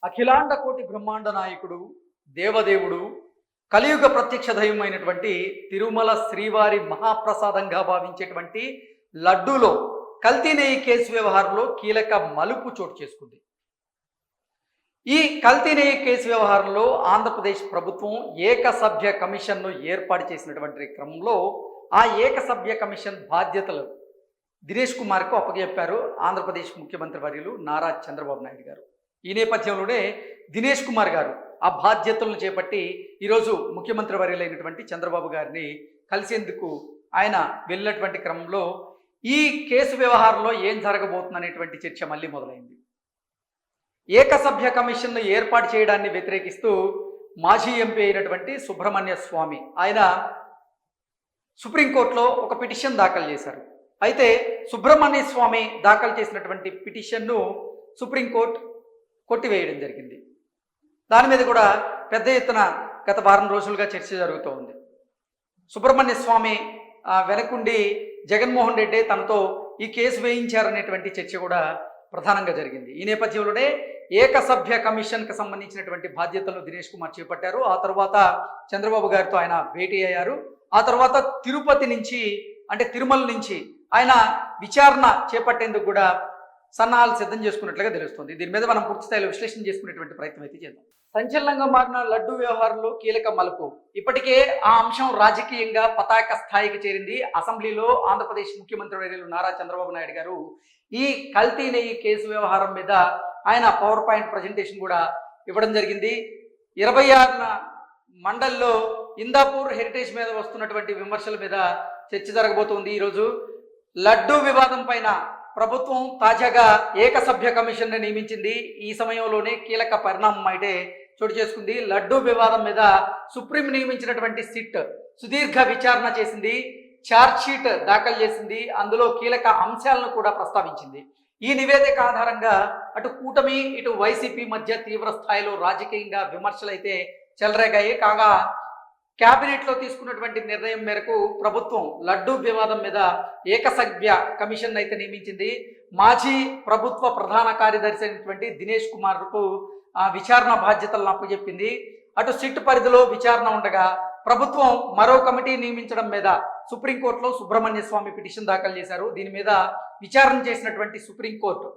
అఖిలాండ కోటి బ్రహ్మాండ నాయకుడు, దేవదేవుడు, కలియుగ ప్రత్యక్ష దైవమైనటువంటి తిరుమల శ్రీవారి మహాప్రసాదంగా భావించేటువంటి లడ్డూలో కల్తీ నెయ్యి కేసు వ్యవహారంలో కీలక మలుపు చోటు చేసుకుంది. ఈ కల్తీ నెయ్యి కేసు వ్యవహారంలో ఆంధ్రప్రదేశ్ ప్రభుత్వం ఏకసభ్య కమిషన్ను ఏర్పాటు చేసినటువంటి క్రమంలో ఆ ఏకసభ్య కమిషన్ బాధ్యతలు దినేష్ కుమార్కు అప్పగించారు ఆంధ్రప్రదేశ్ ముఖ్యమంత్రి వర్యులు నారా చంద్రబాబు నాయుడు గారు. ఈ నేపథ్యంలోనే దినేష్ కుమార్ గారు ఆ బాధ్యతలను చేపట్టి ఈరోజు ముఖ్యమంత్రి వర్యులైనటువంటి చంద్రబాబు గారిని కలిసేందుకు ఆయన వెళ్ళినటువంటి క్రమంలో ఈ కేసు వ్యవహారంలో ఏం జరగబోతుందనేటువంటి చర్చ మళ్ళీ మొదలైంది. ఏకసభ్య కమిషన్ను ఏర్పాటు చేయడాన్ని వ్యతిరేకిస్తూ మాజీ ఎంపీ అయినటువంటి సుబ్రహ్మణ్య స్వామి ఆయన సుప్రీంకోర్టులో ఒక పిటిషన్ దాఖలు చేశారు. అయితే సుబ్రహ్మణ్య స్వామి దాఖలు చేసినటువంటి పిటిషన్ను సుప్రీంకోర్టు కొట్టివేయడం జరిగింది. దాని మీద కూడా పెద్ద ఎత్తున గత వారం రోజులుగా చర్చ జరుగుతూ ఉంది. సుబ్రహ్మణ్య స్వామి వెనకుండి జగన్మోహన్ రెడ్డి తనతో ఈ కేసు వేయించారనేటువంటి చర్చ కూడా ప్రధానంగా జరిగింది. ఈ నేపథ్యంలోనే ఏకసభ్య కమిషన్కి సంబంధించినటువంటి బాధ్యతలను దినేష్ కుమార్ చేపట్టారు. ఆ తర్వాత చంద్రబాబు గారితో ఆయన భేటీ అయ్యారు. ఆ తర్వాత తిరుపతి నుంచి అంటే తిరుమల నుంచి ఆయన విచారణ చేపట్టేందుకు కూడా సన్నాహాలు సిద్ధం చేసుకున్నట్లుగా తెలుస్తుంది. దీని మీద మనం పూర్తి స్థాయిలో విశ్లేషణ చేసుకునేటువంటి ప్రయత్నం అయితే చేద్దాం. సంచలనంగా మారిన లడ్డు వ్యవహారంలో కీలక మలుపు. ఇప్పటికే ఆ అంశం రాజకీయంగా పతాక స్థాయికి చేరింది. అసెంబ్లీలో ఆంధ్రప్రదేశ్ ముఖ్యమంత్రి వర్యులు నారా చంద్రబాబు నాయుడు గారు ఈ కల్తీ నెయ్యి కేసు వ్యవహారం మీద ఆయన పవర్ పాయింట్ ప్రజెంటేషన్ కూడా ఇవ్వడం జరిగింది. 26న మండల్లో ఇందాపూర్ హెరిటేజ్ మీద వస్తున్నటువంటి విమర్శల మీద చర్చ జరగబోతోంది. ఈరోజు లడ్డు వివాదం పైన ప్రభుత్వం తాజాగా ఏకసభ్య కమిషన్ను నియమించింది. ఈ సమయంలోనే కీలక పరిణామం అయితే చోటు చేసుకుంది. లడ్డు వివాదం మీద సుప్రీం నియమించినటువంటి సిట్ సుదీర్ఘ విచారణ చేసింది, ఛార్జ్ షీట్ దాఖలు చేసింది, అందులో కీలక అంశాలను కూడా ప్రస్తావించింది. ఈ నివేదిక ఆధారంగా అటు కూటమి ఇటు వైసీపీ మధ్య తీవ్ర స్థాయిలో రాజకీయంగా విమర్శలు అయితే చెలరేగాయి. కాగా క్యాబినెట్లో తీసుకున్నటువంటి నిర్ణయం మేరకు ప్రభుత్వం లడ్డు వివాదం మీద ఏకసభ్య కమిషన్ అయితే నియమించింది. మాజీ ప్రభుత్వ ప్రధాన కార్యదర్శి అయినటువంటి దినేష్ కుమార్కు విచారణ బాధ్యతలను అప్పచెప్పింది. అటు సిట్ పరిధిలో విచారణ ఉండగా ప్రభుత్వం మరో కమిటీ నియమించడం మీద సుప్రీంకోర్టులో సుబ్రహ్మణ్య స్వామి పిటిషన్ దాఖలు చేశారు. దీని మీద విచారణ చేసినటువంటి సుప్రీంకోర్టు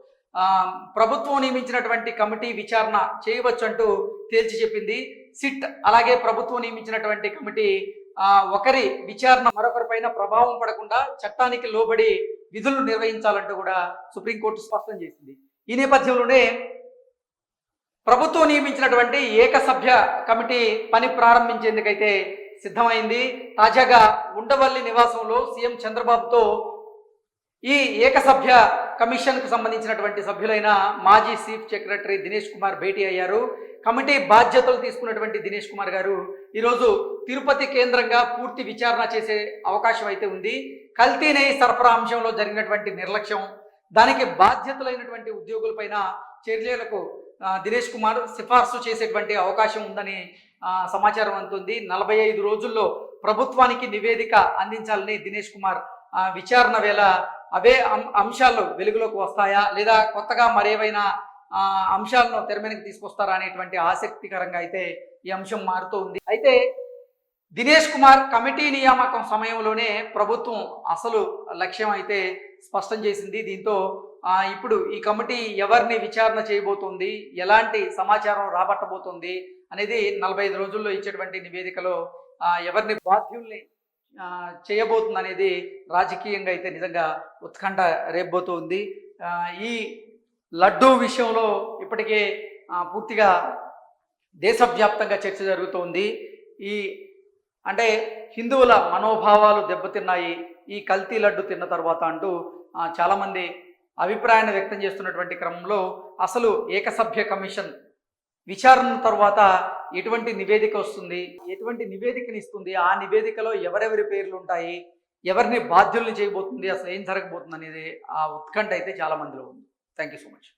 ప్రభుత్వం నియమించినటువంటి కమిటీ విచారణ చేయవచ్చు అంటూ తేల్చి చెప్పింది. సిట్ అలాగే ప్రభుత్వం నియమించినటువంటి కమిటీ ఒకరి విచారణ మరొకరిపైన ప్రభావం పడకుండా చట్టానికి లోబడి విధులు నిర్వహించాలంటూ కూడా సుప్రీంకోర్టు స్పష్టం చేసింది. ఈ నేపథ్యంలోనే ప్రభుత్వం నియమించినటువంటి ఏకసభ్య కమిటీ పని ప్రారంభించేందుకైతే సిద్ధమైంది. తాజాగా ఉండవల్లి నివాసంలో సీఎం చంద్రబాబుతో ఈ ఏకసభ్య కమిషన్కు సంబంధించినటువంటి సభ్యులైన మాజీ చీఫ్ సెక్రటరీ దినేష్ కుమార్ భేటీ అయ్యారు. కమిటీ బాధ్యతలు తీసుకున్నటువంటి దినేష్ కుమార్ గారు ఈరోజు తిరుపతి కేంద్రంగా పూర్తి విచారణ చేసే అవకాశం అయితే ఉంది. కల్తీ నెయ్యి సరఫరా అంశంలో జరిగినటువంటి నిర్లక్ష్యం, దానికి బాధ్యతలైనటువంటి ఉద్యోగులపైన చర్యలకు దినేష్ కుమార్ సిఫార్సు చేసేటువంటి అవకాశం ఉందని సమాచారం అందుతుంది. 45 రోజుల్లో ప్రభుత్వానికి నివేదిక అందించాలని దినేష్ కుమార్ విచారణ వేళ అవే అంశాలు వెలుగులోకి వస్తాయా లేదా కొత్తగా మరేవైనా అంశాలను తెర మీదకి తీసుకొస్తారా అనేటువంటి ఆసక్తికరంగా అయితే ఈ అంశం మారుతూ ఉంది. అయితే దినేష్ కుమార్ కమిటీ నియామకం సమయంలోనే ప్రభుత్వం అసలు లక్ష్యం అయితే స్పష్టం చేసింది. దీంతో ఇప్పుడు ఈ కమిటీ ఎవరిని విచారణ చేయబోతోంది, ఎలాంటి సమాచారం రాబట్టబోతోంది అనేది 45 రోజుల్లో ఇచ్చేటువంటి నివేదికలో ఎవరిని బాధ్యుల్ని చేయబోతుంది అనేది రాజకీయంగా అయితే నిజంగా ఉత్కంఠ రేపబోతుంది. ఈ లడ్డూ విషయంలో ఇప్పటికే పూర్తిగా దేశవ్యాప్తంగా చర్చ జరుగుతోంది. అంటే హిందువుల మనోభావాలు దెబ్బతిన్నాయి ఈ కల్తీ లడ్డు తిన్న తర్వాత అంటూ చాలామంది అభిప్రాయాన్ని వ్యక్తం చేస్తున్నటువంటి క్రమంలో అసలు ఏకసభ్య కమిషన్ విచారణ తర్వాత ఎటువంటి నివేదిక వస్తుంది, ఎటువంటి నివేదికని ఇస్తుంది, ఆ నివేదికలో ఎవరెవరి పేర్లు ఉంటాయి, ఎవరిని బాధ్యుల్ని చేయబోతుంది, అసలు ఏం జరగబోతుంది అనేది ఆ ఉత్కంఠ అయితే చాలా మందిలో ఉంది. Thank you so much.